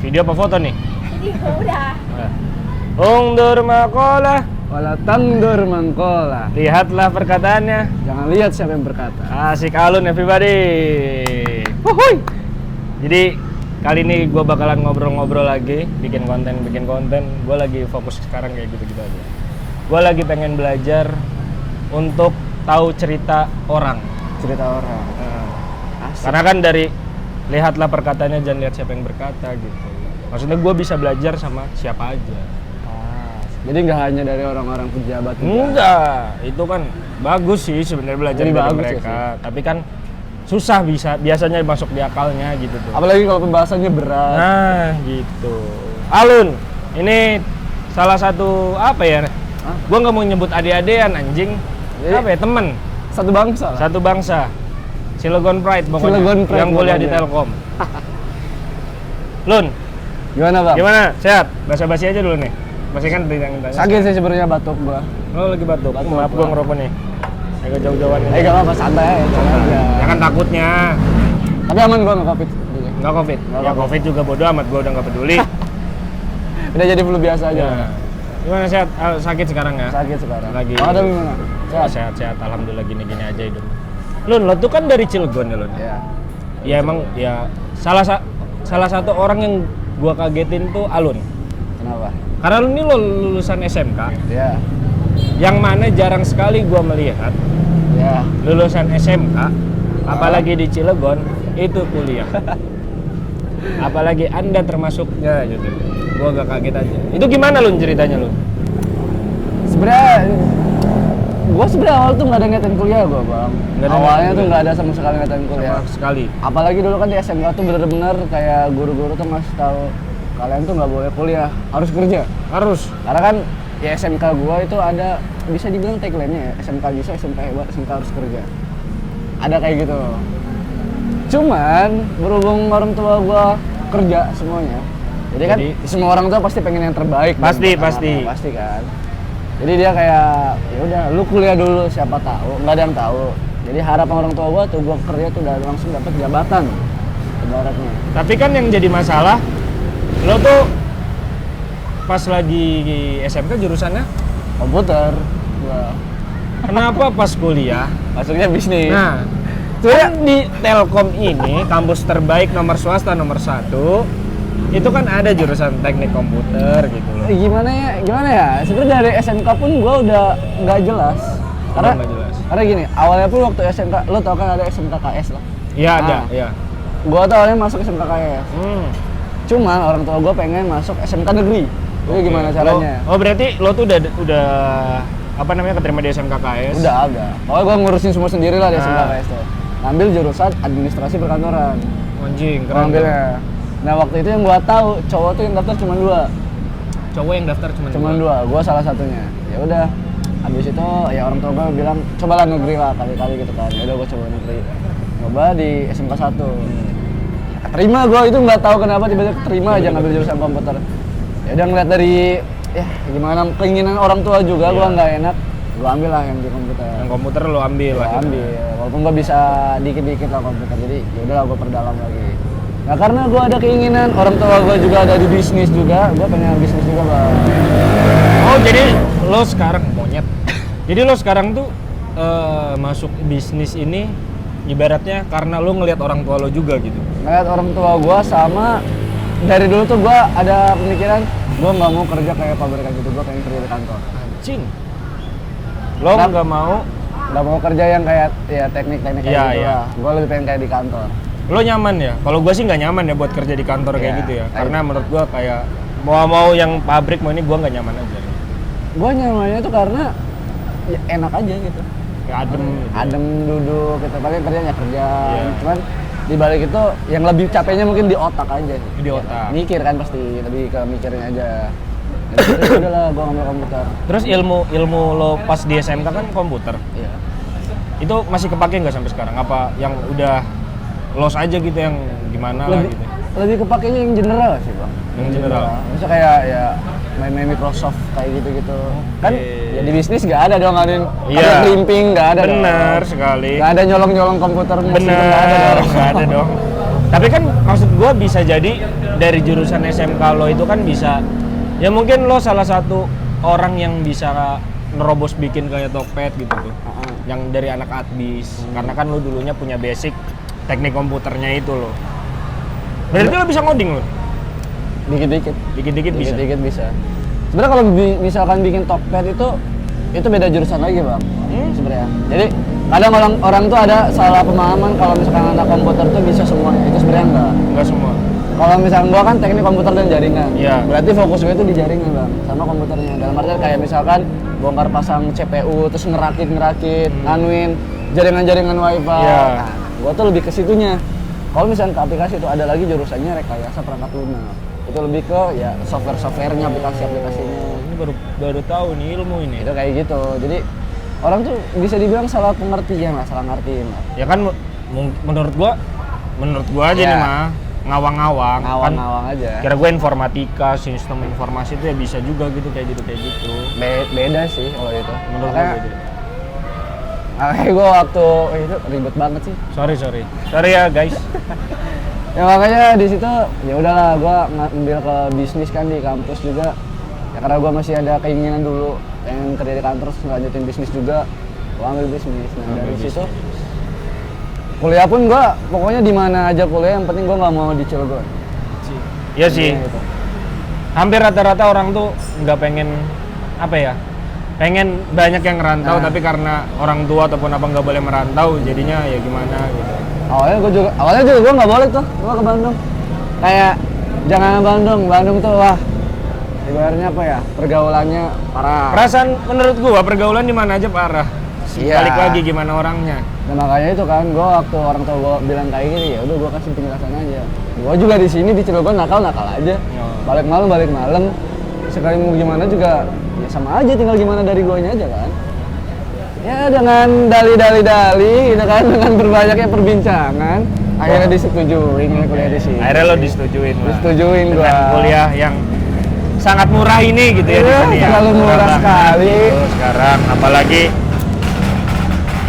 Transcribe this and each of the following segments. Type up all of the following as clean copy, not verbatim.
Video apa foto nih? Video udah. Ungdur maqalah, Wala tangdur mangkola. lihatlah perkataannya. Jangan lihat siapa yang berkata. Asik alun everybody. Wuhui. Jadi kali ini gue bakalan ngobrol-ngobrol lagi, bikin konten. Gue lagi fokus sekarang kayak gitu-gitu aja. Gue lagi pengen belajar untuk tahu cerita orang. Cerita orang. Asik. Karena kan dari lihatlah perkataannya, jangan lihat siapa yang berkata gitu. Maksudnya gue bisa belajar sama siapa aja. Jadi nggak hanya dari orang-orang pejabat juga. Enggak, itu kan bagus sih sebenarnya belajar Jadi dari bagus mereka. Tapi kan susah biasanya masuk di akalnya gitu tuh. Apalagi kalau pembahasannya berat. Nah, gitu. Alun, ini salah satu apa ya? Gua nggak mau nyebut ade-adean anjing. Jadi, apa ya, temen Satu bangsa lah. satu bangsa. Cilegon Pride pokoknya. Cilegon Pride yang kuliah di pokoknya. Telkom. Lun, Gimana bang? gimana? Sehat? Basa-basi aja dulu nih. Masih kan ditanya. Sakit sih sebenarnya batuk gua. Lo lagi batuk. Batuk, Maaf gua ngerokok nih. Agak jauh-jauhan nih. Gak apa-apa, santai aja. Jangan takutnya. Tapi aman gua nggak covid. Nggak COVID. Nggak Ya COVID. COVID juga bodo amat, gua udah nggak peduli. Udah jadi flu biasa aja. Ya. Gimana sehat? Sakit sekarang ya? Sakit sekarang. Lagi. Oh, ada gimana? Sehat. Sehat. Alhamdulillah gini-gini aja hidup. Lun, lo tuh kan dari Cilegon ya Lun? Ya. Ya emang ya salah satu orang yang gua kagetin tuh Alun. Kenapa? Karena lu ini lo lulusan SMK, Ya. yang mana jarang sekali gua melihat Ya. lulusan SMK, apalagi di Cilegon, itu kuliah. Apalagi Anda termasuknya gitu. Gua agak kaget aja. Itu gimana Lun ceritanya Lun? Sebenarnya gua awal tuh nggak ada niatan kuliah gua bang. Nggak ada Awalnya niatan tuh nggak ada sama sekali niatan kuliah. Sama sekali. Apalagi dulu kan di SMK tuh bener-bener kayak guru-guru tuh ngasih tahu kalian tuh nggak boleh kuliah, harus kerja. Harus. Karena kan ya SMK gua itu ada bisa dibilang tagline-nya ya, SMK bisa, SMK hebat, SMK harus kerja. Ada kayak gitu. Cuman berhubung orang tua gua kerja semuanya. Jadi kan semua orang tua pasti pengen yang terbaik. Pasti, buat pasti. anak-anak, pasti kan. Jadi dia kayak ya udah lu kuliah dulu, siapa tahu, nggak ada yang tahu. Jadi harapan orang tua gua tuh gua kerja tuh udah langsung dapat jabatan ibaratnya. Tapi kan yang jadi masalah, lo tuh pas lagi SMK jurusannya, Komputer. Gua kenapa pas kuliah? masuknya bisnis. Nah, kan di Telkom ini kampus terbaik nomor swasta nomor 1, itu kan ada jurusan teknik komputer gitu loh. Gimana ya? Sebenarnya dari SMK pun gua udah nggak jelas. Nggak jelas. Karena gini, awalnya pun waktu SMK, lo tau kan ada SMK KS lah. Iya ada, Nah. iya. Gua tuh awalnya masuk SMK KS. Cuman orang tua gua pengen masuk SMK negeri. Jadi gimana caranya? Oh berarti lo tuh udah apa namanya keterima di SMK KS? Udah. Pokoknya gua ngurusin semua sendiri lah di SMK Ah. KS tuh. Ngambil jurusan administrasi perkantoran. Anjing, Gua keren. ngambilnya. Nah waktu itu yang gua tahu cowok tuh yang daftar cuma 2. Cowok yang daftar Cuma 2, gua salah satunya. Ya udah. Habis itu ya orang tua gua bilang cobalah negeri lah kali-kali gitu kan. Ya udah gua coba negeri. Coba di SMK 1. Terima gua itu nggak tahu kenapa tiba-tiba terima aja ngambil jurusan komputer. Ya udah ngeliat dari ya gimana keinginan orang tua juga gua nggak enak. Gua ambil lah yang di komputer. Yang komputer lo ambil Gua akhirnya. ambil. Walaupun gua bisa dikit-dikit lah komputer. Jadi ya udahlah gua perdalam lagi. Nah karena gua ada keinginan orang tua gua juga ada di bisnis juga. Gua pengen bisnis juga bang. Oh jadi lo sekarang monyet. Jadi lo sekarang tuh masuk bisnis ini ibaratnya karena lo ngelihat orang tua lo juga gitu. Ngeliat orang tua gua sama dari dulu tuh gua ada pemikiran gua nggak mau kerja kayak pabrikan gitu, gua pengen kerja di kantor. Anjing. Lo Nah, nggak mau? Nggak mau kerja yang kayak ya teknik-teknik kayak Iya, gitu iya. lah. Gua lebih pengen kayak di kantor. Lo nyaman ya? Kalau gue sih nggak nyaman ya buat kerja di kantor kayak Iya. gitu ya. Karena menurut gue kayak mau yang pabrik mau ini gue nggak nyaman aja. Gua nyamannya tuh karena ya enak aja gitu. Kayak adem. Gitu. Adem duduk gitu, paling kerjanya kerja. Iya. Cuman di balik itu yang lebih capeknya mungkin di otak aja. Di otak. Mikir kan pasti lebih ke mikirin aja. Ya udah lah, gua ngambil komputer. Terus ilmu lo pas di SMK kan komputer. Iya. Itu masih kepake nggak sampai sekarang? Apa yang udah los aja gitu yang gimana lah gitu? Lebih kepakainya yang general sih bang. Yang general. Misal kayak ya main-main Microsoft kayak gitu-gitu. Kan ya di bisnis nggak ada dong ada Iya. clipping nggak ada. Bener dong. sekali. Nggak ada nyolong-nyolong komputer. Bener, nggak ada dong. nggak ada dong. Tapi kan maksud gue bisa jadi dari jurusan SMK lo itu kan bisa, ya mungkin lo salah satu orang yang bisa nerobos bikin kayak Tokped gitu tuh, yang dari anak Adbis, karena kan lo dulunya punya basic teknik komputernya itu lo. Berarti lo bisa ngoding lo? Dikit-dikit bisa? Dikit-dikit bisa. Sebenarnya kalau misalkan bikin Tokped itu beda jurusan lagi bang, sebenarnya. Jadi kadang orang tuh ada salah pemahaman kalau misalkan anak komputer tuh bisa semuanya, itu sebenarnya enggak semua. Kalau misalkan gua kan teknik komputer dan jaringan, berarti fokus gue itu di jaringan bang, sama komputernya. Dalam artian kayak misalkan bongkar pasang CPU, terus ngerakit, nganuin jaringan wifi. Nah, gua tuh lebih ke situnya. Kalau misalkan ke aplikasi itu ada lagi jurusannya rekayasa perangkat lunak. Itu lebih ke ya software-nya, aplikasi-aplikasinya. Ini baru tahu nih ilmu ini. Itu kayak gitu. Jadi orang tuh bisa dibilang salah pengertian lah, salah ngertiin lah. Ya kan menurut gua aja nih mah ngawang-ngawang aja. Kira gue informatika, sistem informasi itu ya bisa juga gitu kayak gitu. Beda sih kalau itu. Menurut gue beda. Makanya gue waktu itu ribet banget sih. Sorry ya guys. Ya makanya di situ ya udahlah gue ngambil ke bisnis kan di kampus juga. Ya karena gue masih ada keinginan dulu pengen kerja di kantor terus lanjutin bisnis juga. Gue ambil bisnis. Nah dari situ kuliah pun gue pokoknya di mana aja kuliah yang penting gue nggak mau di Cilegon. Iya sih. Gitu. Hampir rata-rata orang tuh nggak pengen pengen banyak yang ngerantau tapi karena orang tua ataupun apa nggak boleh merantau jadinya ya gimana gitu. Awalnya juga gue nggak boleh tuh, gue ke Bandung. Kayak jangan Bandung tuh wah ibaratnya apa ya, pergaulannya parah. Perasaan menurut gua pergaulan di mana aja parah. Iya. Balik lagi gimana orangnya. Nah makanya itu kan gua waktu orang tua gua bilang kayak gini ya udah gua kasih penjelasan aja. Gua juga di sini di Cilegon nakal aja. Balik malam. Sekali mau gimana juga ya sama aja, tinggal gimana dari guanya aja kan. Ya dengan dali gitu kan, dengan berbanyaknya perbincangan akhirnya disetujuin kuliah di sini. Akhirnya lo disetujuin lah. Disetujuin gua. Dengan kuliah yang sangat murah ini gitu ya di sini ya. Terlalu murah sekali. Gitu, sekarang apalagi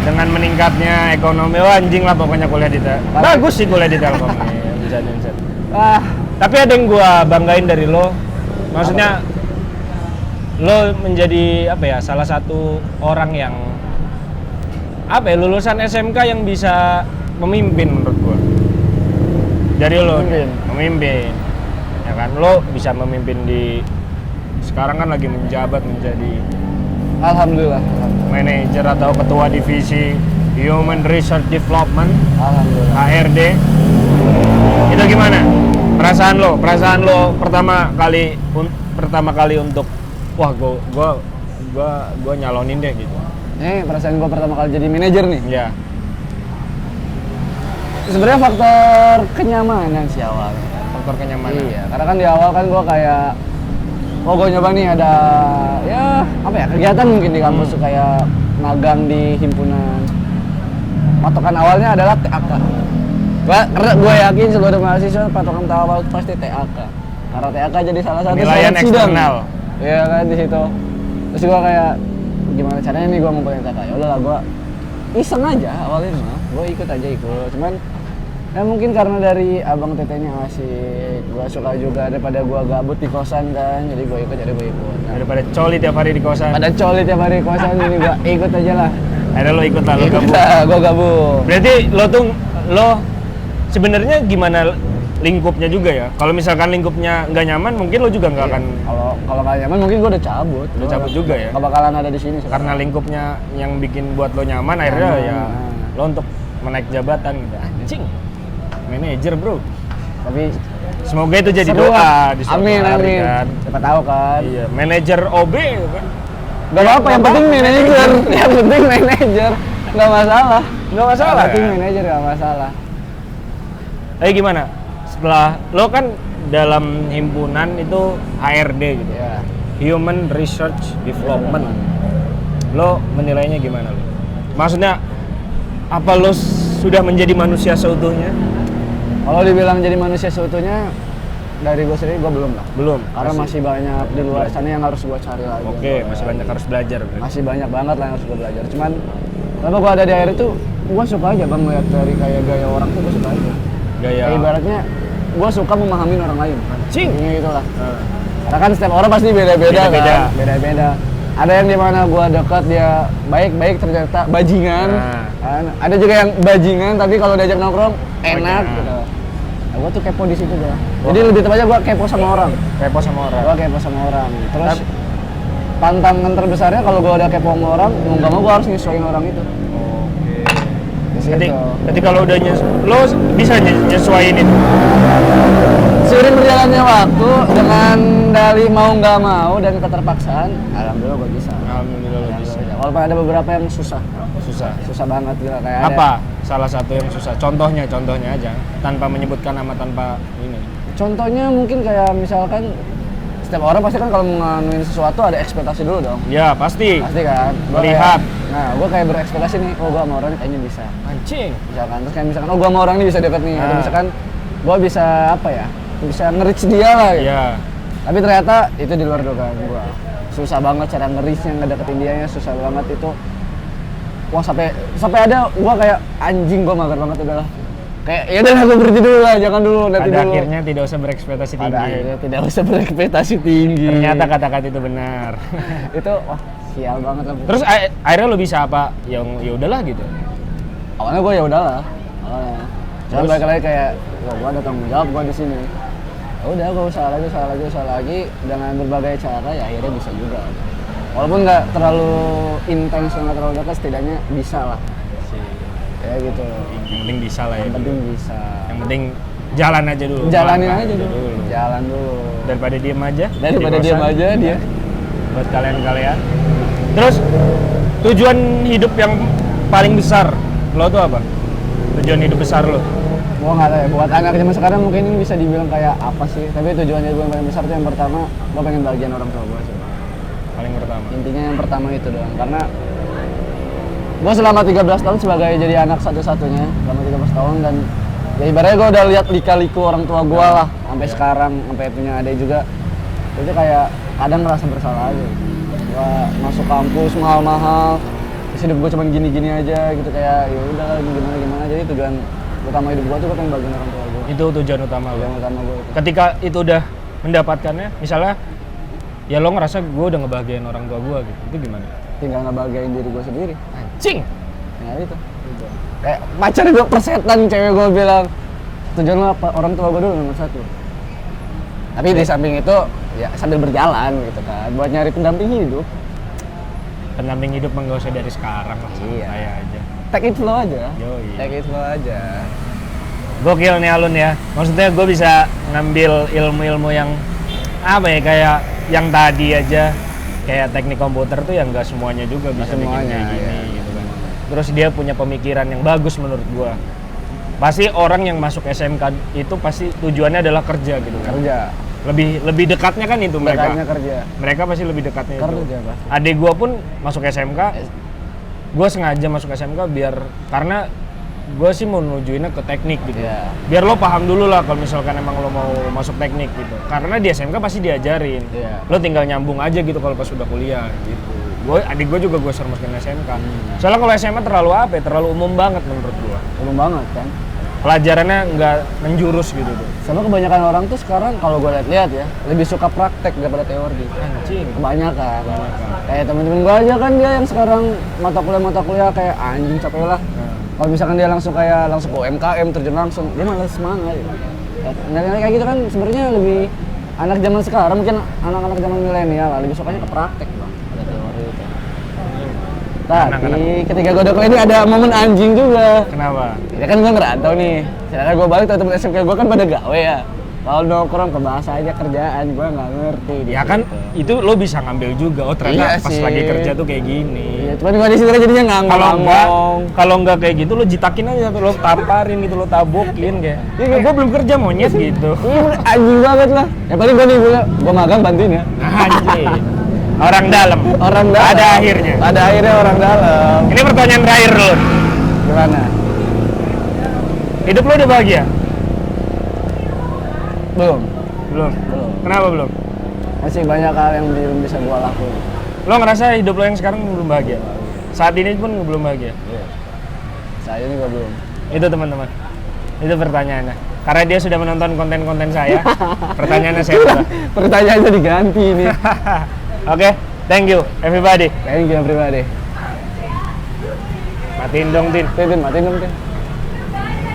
dengan meningkatnya ekonomi, anjing lah pokoknya kuliah di bagus sih kuliah di Telkom nih, bisa. Tapi ada yang gua banggain dari lo, maksudnya lo menjadi salah satu orang yang lulusan SMK yang bisa memimpin menurut gua. Dari lo memimpin. Ya kan lo bisa memimpin sekarang kan lagi menjabat menjadi Alhamdulillah. Manajer atau ketua divisi Human Resource Development, Alhamdulillah. HRD. Itu gimana? Perasaan lo pertama kali untuk wah gua nyalonin deh gitu. Ini perasaan gua pertama kali jadi manajer nih. Iya. Sebenarnya faktor kenyamanan sih awalnya. Faktor kenyamanan. Iya, karena kan di awal kan gua kayak gue nyoba nih ada kegiatan mungkin di kampus tuh kayak magang di himpunan. Patokan awalnya adalah TAK. Karena gue yakin seluruh mahasiswa patokan awal pasti TAK. Karena TAK jadi salah satu penilaian eksternal. Iya kan di situ. Terus gue kayak gimana caranya nih gue ngumpulin TAK. Ya udahlah gue iseng aja awalnya mah. Gue ikut. Cuman ya mungkin karena dari abang tetenya asik, gue suka juga daripada gue gabut di kosan kan, jadi gue ikut. Nah, daripada coli tiap hari di kosan. Ada coli tiap hari di kosan, jadi gue ikut aja lah. Akhirnya lo ikut lah, lo gabut. Gue gabut. Berarti lo sebenarnya gimana lingkupnya juga ya? Kalau misalkan lingkupnya nggak nyaman, mungkin lo juga nggak akan. Kalau nggak nyaman, mungkin gue udah cabut. Udah cabut juga ya? Nggak bakalan ada di sini. Karena lingkupnya yang bikin buat lo nyaman, akhirnya ya lo untuk menaik jabatan, anjing. Manajer bro, tapi semoga itu jadi doa di suatu hari kan. Siapa tahu kan. Iya, manajer OB kan. Gak apa-apa, yang penting manajer. Yang penting manajer, nggak masalah. Nggak masalah. Yang penting manajer nggak masalah. Tapi gimana? Setelah lo kan dalam himpunan itu HRD gitu ya, Human Research Development. Lo menilainya gimana lo? Maksudnya apa lo sudah menjadi manusia seutuhnya? Kalau dibilang jadi manusia seutuhnya, dari gue sendiri gue belum lah. Belum? Karena masih banyak di luar sana yang harus gue cari lagi. Oke, masih banyak harus belajar. Berarti. Masih banyak banget lah yang harus gue belajar. Cuman, kenapa gue ada di akhir itu, gue suka aja bang melihat dari kayak gaya orang tuh gue suka aja. Gaya. Kayak ibaratnya gue suka memahami orang lain. Anjing. Intinya gitu lah. Karena kan setiap orang pasti beda-beda Beda-beda. kan. Beda-beda. Ada yang dimana gue dekat dia baik-baik ternyata bajingan. Kan? Ada juga yang bajingan tapi kalau diajak nongkrong enak gitu. Nah, gue tuh kepo di situ gue. Jadi lebih tepatnya gue kepo sama orang. Kepo sama orang. Gue kepo sama orang. Terus tantangan terbesarnya kalau gue udah kepo sama orang, mau nggak mau gue harus nyesuaiin orang itu. Oke. Di situ. Nanti kalau udah lo bisa nyesuaiin itu. Seiring berjalannya waktu dengan dari mau nggak mau dan keterpaksaan, alhamdulillah gue bisa. Alhamdulillah lo bisa. Walaupun ada beberapa yang susah, Susah banget gitu kayak apa salah satu yang susah, contohnya aja tanpa menyebutkan nama, tanpa ini. Contohnya mungkin kayak misalkan setiap orang pasti kan kalau nganuin sesuatu ada ekspektasi dulu dong. Ya pasti Kan melihat. Nah gue kayak berekspektasi nih, oh gue sama orang ini kayaknya bisa Anjing. misalkan. Terus kayak misalkan, oh gue sama orang ini bisa deket nih. Atau misalkan gue bisa apa ya, bisa nge-reach dia lah gitu. Iya. Tapi ternyata itu di luar dugaan gue. Susah banget cara nge-reach-nya, ngedeketin dia, susah banget itu. Wah sampai ada gue kayak anjing, gue mager banget udah. Kayak ya udah aku berhenti dulu lah, jangan dulu nanti Pada dulu. akhirnya tidak usah berekspektasi tinggi. Pada akhirnya tidak usah berekspektasi tinggi. Ternyata kata-kata itu benar. Itu wah sial banget lah. Terus akhirnya lo bisa apa? Yang ya udahlah gitu. Awalnya gue ya udahlah. Cuma balik lagi kayak, wah gue ada tanggung jawab gue di sini. Ya udah gue usaha lagi dengan berbagai cara ya akhirnya bisa juga. Walaupun nggak terlalu intens, nggak terlalu dekat, setidaknya bisa lah. Ya gitu. Yang penting bisa lah ya. Yang penting bisa. Yang penting jalan aja dulu. Jalanin Langkah aja dulu. Jalan dulu. Daripada diem aja. Daripada di diem kosan. aja dia. Buat kalian. Terus tujuan hidup yang paling besar lo tuh apa? Tujuan hidup besar lo? Gua nggak tahu ya, buat anak zaman sekarang mungkin ini bisa dibilang kayak apa sih? Tapi tujuan hidup yang paling besar tuh yang pertama, gua pengen bahagian orang tua gua sih. Paling pertama. Intinya yang pertama itu doang, karena gua selama 13 tahun sebagai jadi anak satu-satunya selama 13 tahun, dan ya ibaratnya gua udah lihat lika-liku orang tua gua lah sampai sekarang, sampai punya adik juga. Itu kayak kadang ngerasa bersalah aja. Gua masuk kampus mahal-mahal, terus hidup gua cuma gini-gini aja gitu, kayak ya udah gimana. Jadi tujuan utama hidup gua tuh gua pengen bagian orang tua gua. Itu tujuan utama lo. Tujuan utama gua itu. Ketika itu udah mendapatkannya, misalnya ya lo ngerasa gue udah ngebahagiain orang tua gue gitu, itu gimana? Tinggal ngebahagiain diri gua sendiri. Anjing! Ya itu. Kayak pacar gua persetan, cewek gua bilang tujuan lo apa? Orang tua gua dulu nomor satu. Tapi di samping itu ya sambil berjalan gitu kan, buat nyari pendamping hidup. Pendamping hidup mah nggak usah dari sekarang lah, santai aja. Take it slow aja. Yoi. Take it slow aja. Gokil nih Alun ya, maksudnya gue bisa ngambil ilmu-ilmu yang apa ya, kayak yang tadi aja, kayak teknik komputer tuh yang nggak semuanya juga bisa bikin semuanya, kayak gini iya. gitu kan. Terus dia punya pemikiran yang bagus menurut gue. Pasti orang yang masuk SMK itu pasti tujuannya adalah kerja gitu kan. Kerja. Lebih dekatnya kan itu mereka. Dekatnya kerja. Mereka pasti lebih dekatnya itu. Kerja pasti. Adik gue pun masuk SMK. Gue sengaja masuk SMK biar, karena gue sih mau nujuinnya ke teknik gitu. Iya. Biar lo paham dulu lah kalau misalkan emang lo mau masuk teknik gitu. Karena di SMK pasti diajarin. Iya. Lo tinggal nyambung aja gitu kalau pas sudah kuliah gitu. Adik gue juga gue suruh masukin SMK. Soalnya kalau SMA terlalu apa ya? Terlalu umum banget menurut gue. Umum banget kan. Pelajarannya nggak menjurus gitu tuh. Sama kebanyakan orang tuh sekarang kalau gue lihat-lihat ya, lebih suka praktek daripada teori. Anjing. Kebanyakan. Kayak temen-temen gue aja kan, dia yang sekarang mata kuliah kayak anjing capek lah. Kalau misalkan dia langsung ke UMKM terjun langsung, dia malah semangat gitu. Dan kayak gitu kan sebenarnya lebih anak zaman sekarang, mungkin anak-anak zaman milenial lah, lebih sukanya ke praktek bang, ada teori itu. Tapi ketika gue udah kuliah ini ada momen anjing juga. Kenapa? Ya kan gue ngerantau nih, sekarang gue balik temen SMK gue kan pada gawe ya. Kalau nongkrong ke bahasa aja kerjaan, gue nggak ngerti. Ya kan itu lo bisa ngambil juga. Oh ternyata Iya pas sih. lagi kerja tuh kayak gini. Iya, cuman gue di sini jadinya Kalau enggak kayak gitu lo jitakin aja, lo tamparin gitu, lo tabokin kayak. Iya. Gue belum kerja monyet gitu. Iya anjing banget lah. Yang paling gue nih gue magang bantuin ya. Anjing. Orang dalam. Orang dalam. Pada akhirnya. Pada akhirnya orang dalam. Ini pertanyaan terakhir lo. Gimana? Hidup lo udah bahagia? Belum. Belum. Belum. Kenapa belum? Masih banyak hal yang belum bisa gue lakuin. Lo ngerasa hidup lo yang sekarang belum bahagia? Saat ini pun belum bahagia? Iya. Saya ini gue belum. Itu teman-teman. Itu pertanyaannya. Karena dia sudah menonton konten-konten saya. Pertanyaannya saya ubah. Pertanyaannya diganti nih. Oke, thank you everybody. Thank you everybody. Matiin dong, Tin. Tin, matiin dong, Tin.